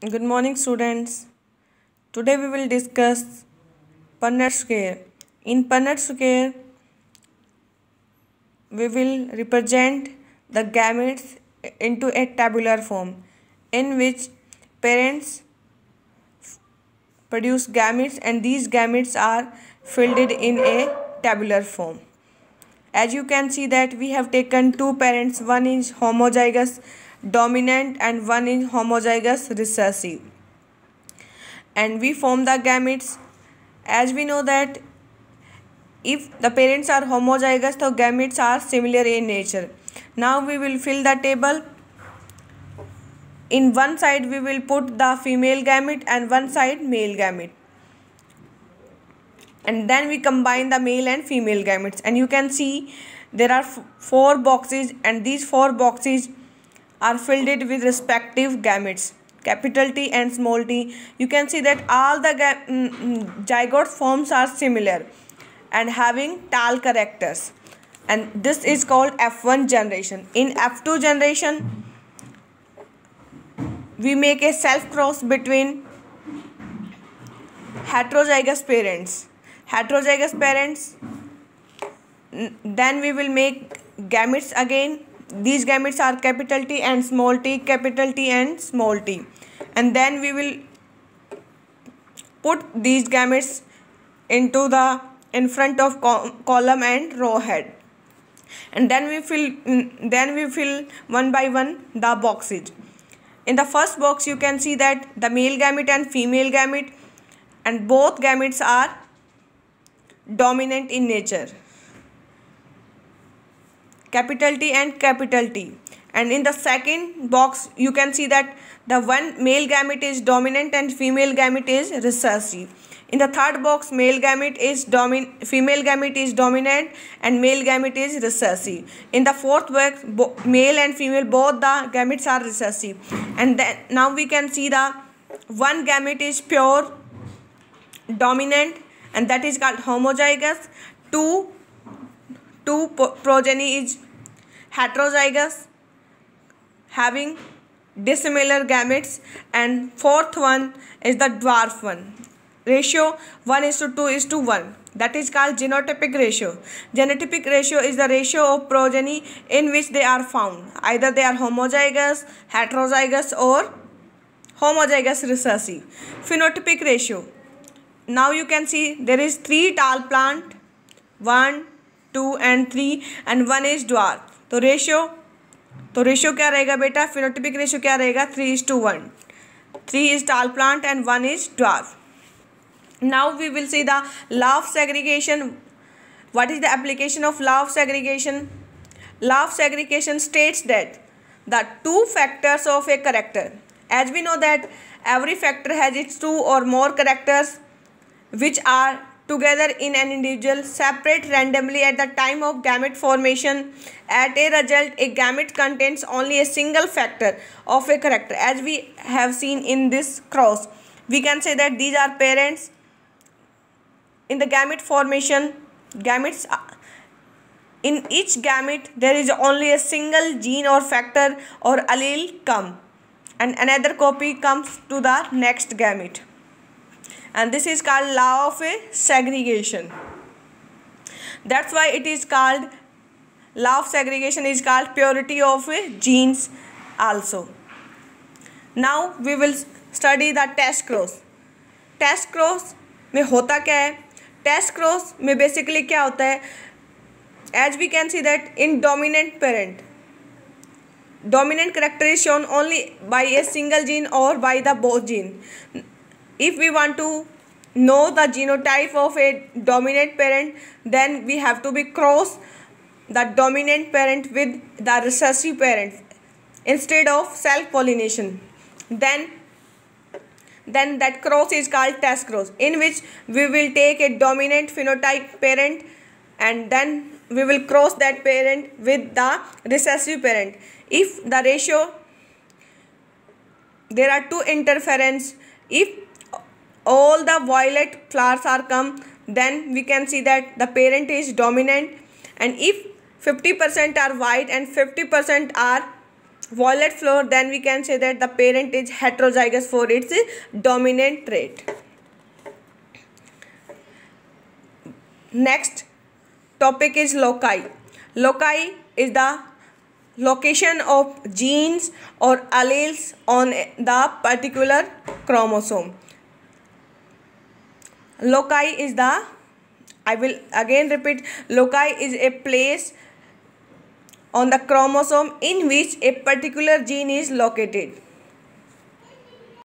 Good morning, students. Today we will discuss Punnett square. In Punnett square, we will represent the gametes into a tabular form in which parents produce gametes and these gametes are filled in a tabular form. As you can see that we have taken two parents, one is homozygous dominant and one is homozygous recessive, and we form the gametes. As we know that if the parents are homozygous, the gametes are similar in nature. Now we will fill the table. In one side we will put the female gamete and one side male gamete, and then we combine the male and female gametes, and you can see there are four boxes, and these four boxes are filled with respective gametes, capital T and small t. You can see that all the zygote forms are similar and having tall characters, and this is called F1 generation. In F2 generation we make a self cross between heterozygous parents. Then we will make gametes again. These gametes are capital T and small t, capital T and small t, and then we will put these gametes into the in front of column and row head, and then we fill one by one the boxes. In the first box you can see that the male gamete and female gamete, and both gametes are dominant in nature, capital T and capital T. And in the second box you can see that the one male gamete is dominant and female gamete is recessive. In the third box female gamete is dominant and male gamete is recessive. In the fourth box male and female both the gametes are recessive. And then now we can see the one gamete is pure dominant, and that is called homozygous. Two progeny is heterozygous having dissimilar gametes, and fourth one is the dwarf one. Ratio 1:2:1, that is called genotypic ratio. Genotypic ratio is the ratio of progeny in which they are found. Either they are homozygous, heterozygous or homozygous recessive. Phenotypic ratio. Now you can see there is 3 tall plant, 1, 2 and 3, and 1 is dwarf. तो ratio क्या रहेगा बेटा? Phenotypic ratio क्या रहेगा? 3:1. 3 is tall plant and 1 is dwarf. Now we will see the law of segregation. What is the application of law of segregation? Law of segregation states that the two factors of a character, as we know that every factor has its two or more characters which are together in an individual, separate randomly at the time of gamete formation. At a result, a gamete contains only a single factor of a character. As we have seen in this cross, we can say that these are parents. In the gamete formation, gametes, in each gamete there is only a single gene or factor or allele come, and another copy comes to the next gamete, and this is called law of a segregation. That's why it is called law of segregation is called purity of genes also. Now we will study the test cross. Test cross में होता क्या है? Test cross में basically क्या होता है? As we can see that in dominant parent, dominant character is shown only by a single gene or by the both gene. If we want to know the genotype of a dominant parent, then we have to be cross the dominant parent with the recessive parent instead of self pollination. Then that cross is called test cross, in which we will take a dominant phenotype parent and then we will cross that parent with the recessive parent. If the ratio, there are two interference. If all the violet flowers are come, then we can see that the parent is dominant, and if 50% are white and 50% are violet flower, then we can say that the parent is heterozygous for its dominant trait. Next topic is loci. Loci is the location of genes or alleles on the particular chromosome. Loci is the, I will again repeat, loci is a place on the chromosome in which a particular gene is located.